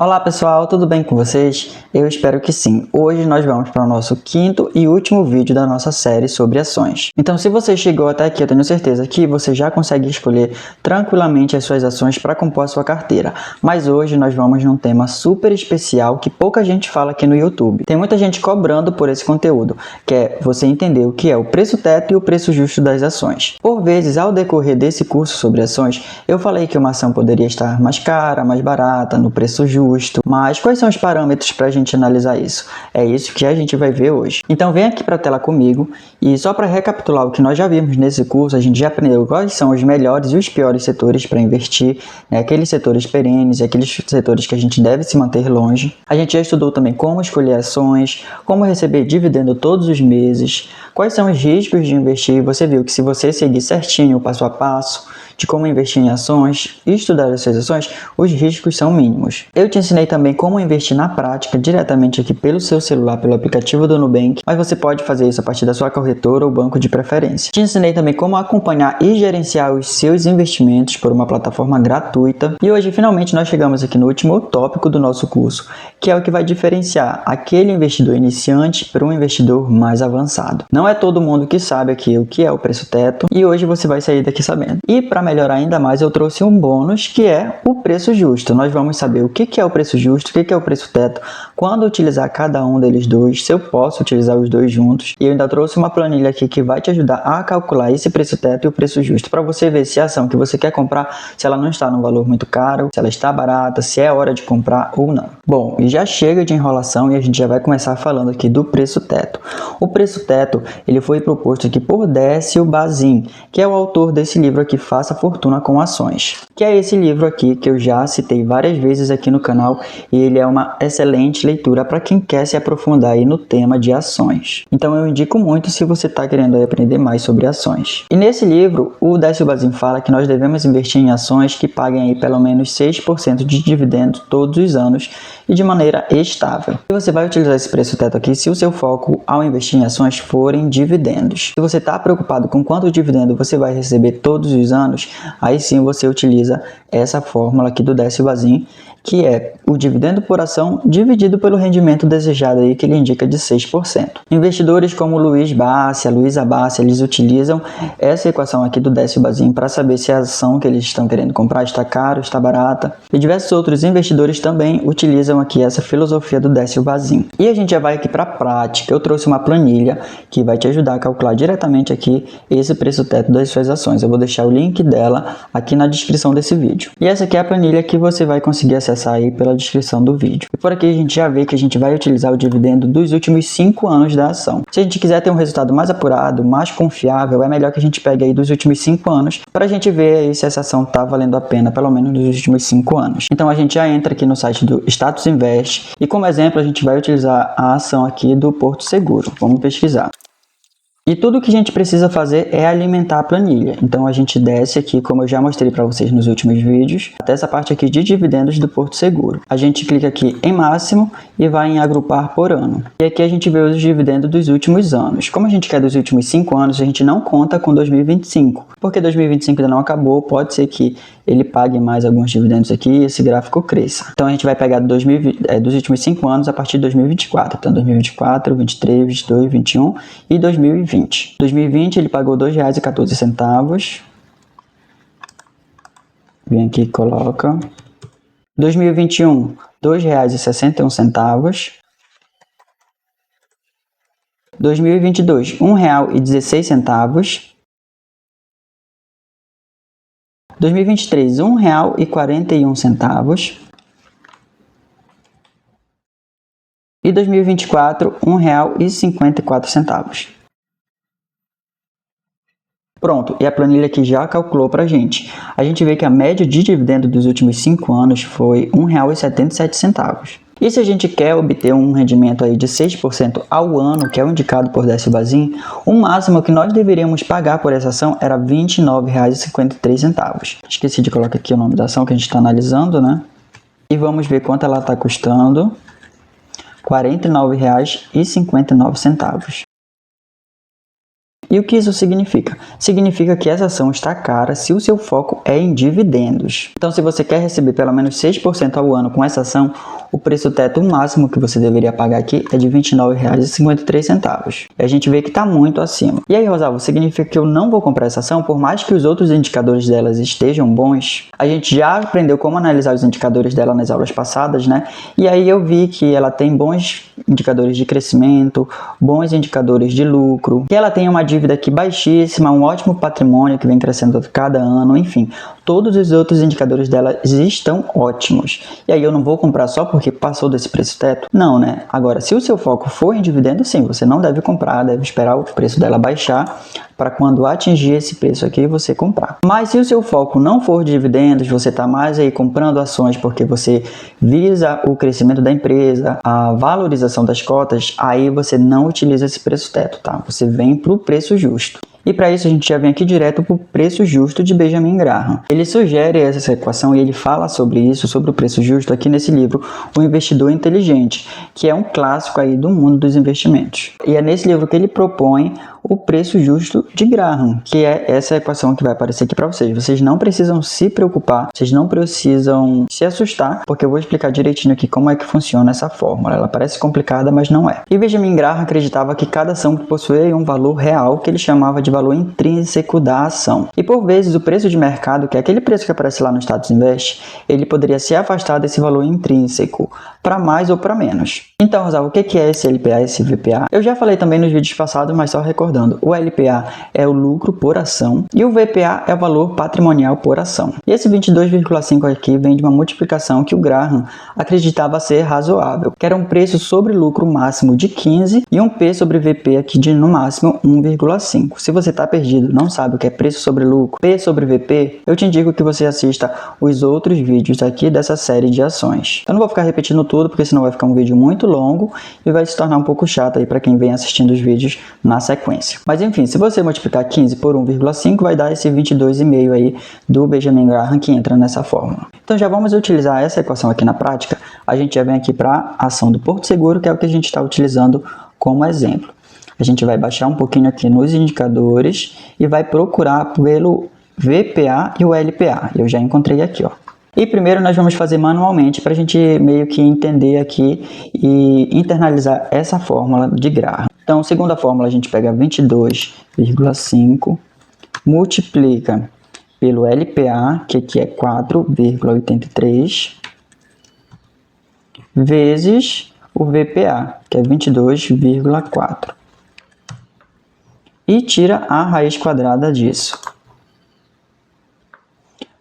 Olá pessoal, tudo bem com vocês? Eu espero que sim. Hoje nós vamos para o nosso quinto e último vídeo da nossa série sobre ações. Então, se você chegou até aqui, eu tenho certeza que você já consegue escolher tranquilamente as suas ações para compor a sua carteira. Mas hoje nós vamos num tema super especial que pouca gente fala aqui no YouTube. Tem muita gente cobrando por esse conteúdo, que é você entender o que é o preço teto e o preço justo das ações. Por vezes, ao decorrer desse curso sobre ações, eu falei que uma ação poderia estar mais cara, mais barata, no preço justo. Mas quais são os parâmetros para a gente analisar isso? É isso que a gente vai ver hoje. Então vem aqui para a tela comigo e só para recapitular o que nós já vimos nesse curso, a gente já aprendeu quais são os melhores e os piores setores para investir, aqueles setores perenes e aqueles setores que a gente deve se manter longe. A gente já estudou também como escolher ações, como receber dividendo todos os meses, quais são os riscos de investir. Você viu que se você seguir certinho o passo a passo de como investir em ações e estudar as suas ações, os riscos são mínimos. Eu te ensinei também como investir na prática, diretamente aqui pelo seu celular, pelo aplicativo do Nubank, mas você pode fazer isso a partir da sua corretora ou banco de preferência. Te ensinei também como acompanhar e gerenciar os seus investimentos por uma plataforma gratuita. E hoje, finalmente, nós chegamos aqui no último tópico do nosso curso, que é o que vai diferenciar aquele investidor iniciante para um investidor mais avançado. Não é todo mundo que sabe aqui o que é o preço teto, e hoje você vai sair daqui sabendo. E para melhorar ainda mais, eu trouxe um bônus que é o preço justo. Nós vamos saber o que é o preço justo, o que é o preço teto, quando utilizar cada um deles dois, se eu posso utilizar os dois juntos. E eu ainda trouxe uma planilha aqui que vai te ajudar a calcular esse preço teto e o preço justo, para você ver se a ação que você quer comprar, se ela não está num valor muito caro, se ela está barata, se é hora de comprar ou não. Bom, e já chega de enrolação e a gente já vai começar falando aqui do preço teto. O preço teto, ele foi proposto aqui por Décio Bazin, que é o autor desse livro aqui, Faça Fortuna com Ações, que é esse livro aqui que eu já citei várias vezes aqui no canal, e ele é uma excelente leitura para quem quer se aprofundar aí no tema de ações. Então eu indico muito se você está querendo aí aprender mais sobre ações. E nesse livro, o Décio Bazin fala que nós devemos investir em ações que paguem aí pelo menos 6% de dividendos todos os anos e de maneira estável. E você vai utilizar esse preço teto aqui se o seu foco ao investir em ações forem dividendos. Se você está preocupado com quanto dividendo você vai receber todos os anos, aí sim você utiliza essa fórmula aqui do Décio Bazin, que é o dividendo por ação dividido pelo rendimento desejado aí, que ele indica de 6%. Investidores como Luiza Bassi, eles utilizam essa equação aqui do Décio Bazin para saber se a ação que eles estão querendo comprar está cara, está barata. E diversos outros investidores também utilizam aqui essa filosofia do Décio Bazin. E a gente já vai aqui para a prática. Eu trouxe uma planilha que vai te ajudar a calcular diretamente aqui esse preço teto das suas ações. Eu vou deixar o link dela aqui na descrição desse vídeo. E essa aqui é a planilha que você vai conseguir acessar aí pela descrição do vídeo. E por aqui a gente já vê que a gente vai utilizar o dividendo dos últimos 5 anos da ação. Se a gente quiser ter um resultado mais apurado, mais confiável, é melhor que a gente pegue aí dos últimos 5 anos para a gente ver aí se essa ação está valendo a pena, pelo menos nos últimos 5 anos. Então a gente já entra aqui no site do Status Invest e como exemplo a gente vai utilizar a ação aqui do Porto Seguro. Vamos pesquisar. E tudo que a gente precisa fazer é alimentar a planilha. Então a gente desce aqui, como eu já mostrei para vocês nos últimos vídeos, até essa parte aqui de dividendos do Porto Seguro. A gente clica aqui em máximo e vai em agrupar por ano. E aqui a gente vê os dividendos dos últimos anos. Como a gente quer dos últimos 5 anos, a gente não conta com 2025. Porque 2025 ainda não acabou, pode ser que ele pague mais alguns dividendos aqui e esse gráfico cresça. Então a gente vai pegar dos últimos 5 anos a partir de 2024. Então 2024, 2023, 2022, 2021 e 2020. 2020 ele pagou R$ 2,14. Vem aqui e coloca. 2021, R$ 2,61. 2022, R$ 1,16. 2023, R$ 1,41. E 2024, R$ 1,54. Pronto, e a planilha aqui já calculou para a gente. A gente vê que a média de dividendo dos últimos 5 anos foi R$ 1,77. E se a gente quer obter um rendimento aí de 6% ao ano, que é o indicado por Décio Bazin, o máximo que nós deveríamos pagar por essa ação era R$ 29,53. Esqueci de colocar aqui o nome da ação que a gente está analisando, né? E vamos ver quanto ela está custando. R$ 49,59. E o que isso significa? Significa que essa ação está cara se o seu foco é em dividendos. Então, se você quer receber pelo menos 6% ao ano com essa ação, o preço teto máximo que você deveria pagar aqui é de R$ 29,53. E a gente vê que está muito acima. E aí, Rosalvo, significa que eu não vou comprar essa ação por mais que os outros indicadores delas estejam bons? A gente já aprendeu como analisar os indicadores dela nas aulas passadas, né? E aí eu vi que ela tem bons indicadores de crescimento, bons indicadores de lucro, que ela tem uma dívida aqui baixíssima, um ótimo patrimônio que vem crescendo a cada ano, enfim, todos os outros indicadores dela estão ótimos. E aí eu não vou comprar só porque passou desse preço teto? Não, né? Agora, se o seu foco for em dividendo, sim, você não deve comprar, deve esperar o preço dela baixar para quando atingir esse preço aqui você comprar. Mas se o seu foco não for dividendos, você está mais aí comprando ações porque você visa o crescimento da empresa, a valorização das cotas, aí você não utiliza esse preço teto, tá? Você vem para o preço justo. E para isso a gente já vem aqui direto para o preço justo de Benjamin Graham. Ele sugere essa equação e ele fala sobre isso, sobre o preço justo aqui nesse livro, O Investidor Inteligente, que é um clássico aí do mundo dos investimentos. E é nesse livro que ele propõe o preço justo de Graham, que é essa equação que vai aparecer aqui para vocês. Vocês não precisam se preocupar, vocês não precisam se assustar, porque eu vou explicar direitinho aqui como é que funciona essa fórmula. Ela parece complicada, mas não é. E Benjamin Graham acreditava que cada ação possuía um valor real que ele chamava de valor intrínseco da ação. E por vezes o preço de mercado, que é aquele preço que aparece lá no Status Invest, ele poderia se afastar desse valor intrínseco, para mais ou para menos. Então, Rosalvo, o que é esse LPA, esse VPA? Eu já falei também nos vídeos passados, mas só recordando. O LPA é o lucro por ação e o VPA é o valor patrimonial por ação. E esse 22,5 aqui vem de uma multiplicação que o Graham acreditava ser razoável, que era um preço sobre lucro máximo de 15 e um P sobre VP aqui de no máximo 1,5. Se você está perdido, não sabe o que é preço sobre lucro, P sobre VP, eu te indico que você assista os outros vídeos aqui dessa série de ações. Eu não vou ficar repetindo tudo, porque senão vai ficar um vídeo muito longo e vai se tornar um pouco chato aí para quem vem assistindo os vídeos na sequência. Mas enfim, se você multiplicar 15 por 1,5 vai dar esse 22,5 aí do Benjamin Graham que entra nessa fórmula. Então já vamos utilizar essa equação aqui na prática. A gente já vem aqui para a ação do Porto Seguro, que é o que a gente está utilizando como exemplo. A gente vai baixar um pouquinho aqui nos indicadores e vai procurar pelo VPA e o LPA. Eu já encontrei aqui, ó. E primeiro nós vamos fazer manualmente para a gente meio que entender aqui e internalizar essa fórmula de Graham. Então, segunda fórmula, a gente pega 22,5, multiplica pelo LPA, que aqui é 4,83, vezes o VPA, que é 22,4. E tira a raiz quadrada disso.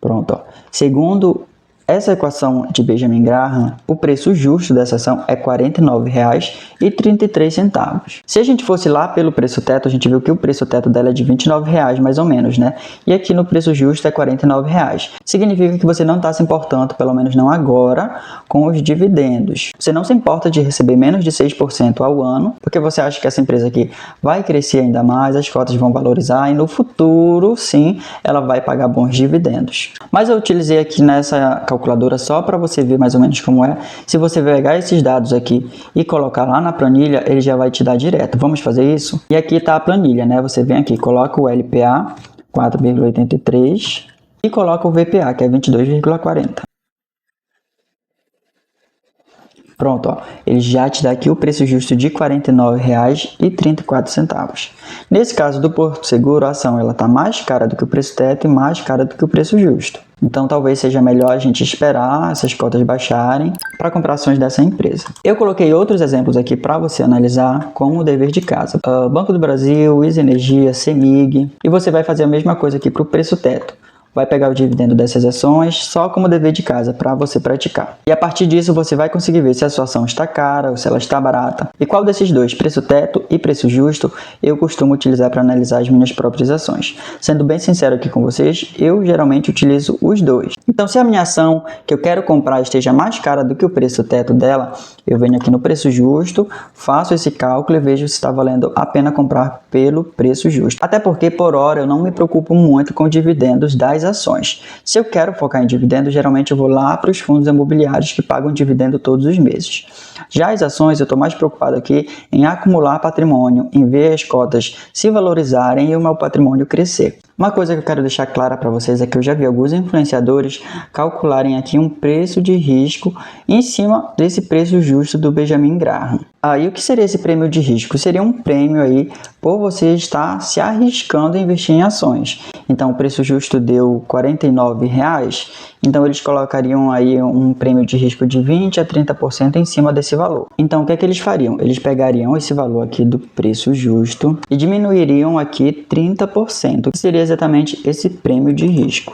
Pronto, ó. Segundo essa equação de Benjamin Graham, o preço justo dessa ação é R$ 49,33. Se a gente fosse lá pelo preço teto, a gente viu que o preço teto dela é de R$ 29,00 mais ou menos, né? E aqui no preço justo é R$ 49,00. Significa que você não está se importando, pelo menos não agora, com os dividendos. Você não se importa de receber menos de 6% ao ano, porque você acha que essa empresa aqui vai crescer ainda mais, as cotas vão valorizar e no futuro, sim, ela vai pagar bons dividendos. Mas eu utilizei aqui nessa calculadora só para você ver mais ou menos como é. Se você pegar esses dados aqui e colocar lá na planilha, ele já vai te dar direto. Vamos fazer isso? E aqui está a planilha, né? Você vem aqui, coloca o LPA, 4,83 e coloca o VPA, que é 22,40. Pronto, ó, ele já te dá aqui o preço justo de R$ 49,34. Nesse caso do Porto Seguro, a ação está mais cara do que o preço teto e mais cara do que o preço justo. Então talvez seja melhor a gente esperar essas cotas baixarem para comprar ações dessa empresa. Eu coloquei outros exemplos aqui para você analisar como o dever de casa. Banco do Brasil, Easy Energia, CEMIG, e você vai fazer a mesma coisa aqui para o preço teto. Vai pegar o dividendo dessas ações só como dever de casa para você praticar. E a partir disso você vai conseguir ver se a sua ação está cara ou se ela está barata. E qual desses dois, preço teto e preço justo, eu costumo utilizar para analisar as minhas próprias ações. Sendo bem sincero aqui com vocês, eu geralmente utilizo os dois. Então, se a minha ação que eu quero comprar esteja mais cara do que o preço teto dela, eu venho aqui no preço justo, faço esse cálculo e vejo se está valendo a pena comprar pelo preço justo. Até porque, por hora, eu não me preocupo muito com dividendos das ações. Se eu quero focar em dividendos, geralmente eu vou lá para os fundos imobiliários que pagam dividendo todos os meses. Já as ações, eu estou mais preocupado aqui em acumular patrimônio, em ver as cotas se valorizarem e o meu patrimônio crescer. Uma coisa que eu quero deixar clara para vocês é que eu já vi alguns influenciadores calcularem aqui um preço de risco em cima desse preço justo do Benjamin Graham. E o que seria esse prêmio de risco? Seria um prêmio aí por você estar se arriscando a investir em ações. Então, o preço justo deu R$ 49,00, então eles colocariam aí um prêmio de risco de 20% a 30% em cima desse valor. Então, o que é que eles fariam? Eles pegariam esse valor aqui do preço justo e diminuiriam aqui 30%, que seria exatamente esse prêmio de risco.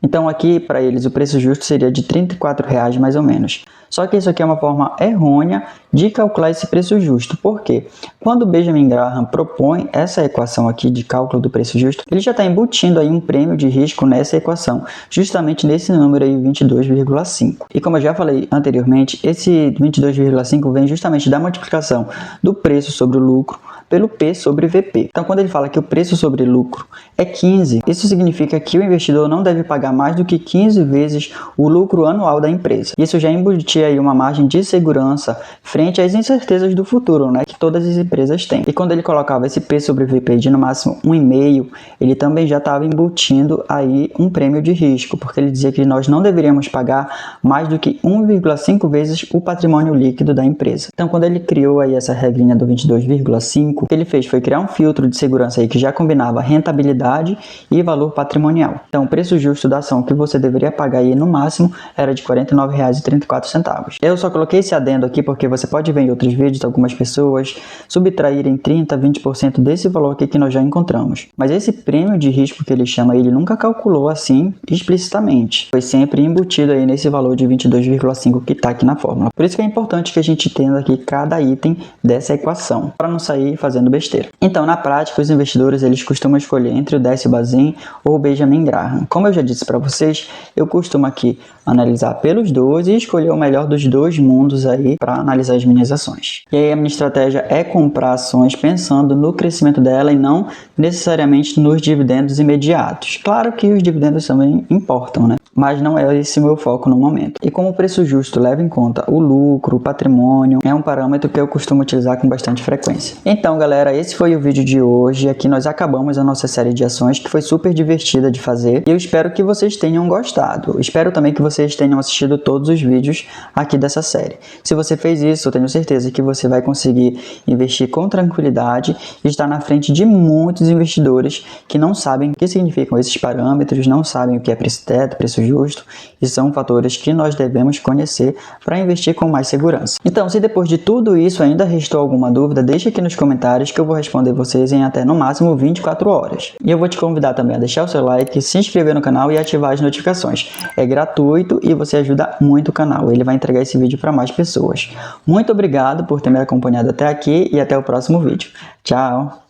Então aqui para eles o preço justo seria de R$ 34,00 mais ou menos. Só que isso aqui é uma forma errônea de calcular esse preço justo. Por quê? Quando o Benjamin Graham propõe essa equação aqui de cálculo do preço justo, ele já está embutindo aí um prêmio de risco nessa equação, justamente nesse número aí 22,5. E como eu já falei anteriormente, esse 22,5 vem justamente da multiplicação do preço sobre o lucro pelo P sobre VP. Então, quando ele fala que o preço sobre lucro é 15, isso significa que o investidor não deve pagar mais do que 15 vezes o lucro anual da empresa. Isso já embutia aí uma margem de segurança frente às incertezas do futuro, né, que todas as empresas têm. E quando ele colocava esse P sobre VP de no máximo 1,5, ele também já estava embutindo aí um prêmio de risco, porque ele dizia que nós não deveríamos pagar mais do que 1,5 vezes o patrimônio líquido da empresa. Então, quando ele criou aí essa regrinha do 22,5, o que ele fez foi criar um filtro de segurança aí que já combinava rentabilidade e valor patrimonial. Então, o preço justo da ação que você deveria pagar aí no máximo era de R$ 49,34. Eu só coloquei esse adendo aqui porque você pode ver em outros vídeos algumas pessoas subtraírem 30%, 20% desse valor aqui que nós já encontramos. Mas esse prêmio de risco que ele chama, ele nunca calculou assim explicitamente. Foi sempre embutido aí nesse valor de 22,5 que está aqui na fórmula. Por isso que é importante que a gente entenda aqui cada item dessa equação, para não sair fazendo besteira. Então, na prática, os investidores eles costumam escolher entre o Décio Bazin ou o Benjamin Graham. Como eu já disse para vocês, eu costumo aqui analisar pelos dois e escolher o melhor dos dois mundos aí para analisar as minhas ações. E aí a minha estratégia é comprar ações pensando no crescimento dela e não necessariamente nos dividendos imediatos. Claro que os dividendos também importam, né? Mas não é esse o meu foco no momento. E como o preço justo leva em conta o lucro, o patrimônio, é um parâmetro que eu costumo utilizar com bastante frequência. Então, galera, esse foi o vídeo de hoje. Aqui nós acabamos a nossa série de ações, que foi super divertida de fazer. E eu espero que vocês tenham gostado. Espero também que vocês tenham assistido todos os vídeos aqui dessa série. Se você fez isso, eu tenho certeza que você vai conseguir investir com tranquilidade e estar na frente de muitos investidores que não sabem o que significam esses parâmetros, não sabem o que é preço teto, preço justo, e são fatores que nós devemos conhecer para investir com mais segurança. Então, se depois de tudo isso ainda restou alguma dúvida, deixa aqui nos comentários que eu vou responder vocês em até no máximo 24 horas. E eu vou te convidar também a deixar o seu like, se inscrever no canal e ativar as notificações. É gratuito e você ajuda muito o canal, ele vai entregar esse vídeo para mais pessoas. Muito obrigado por ter me acompanhado até aqui e até o próximo vídeo. Tchau!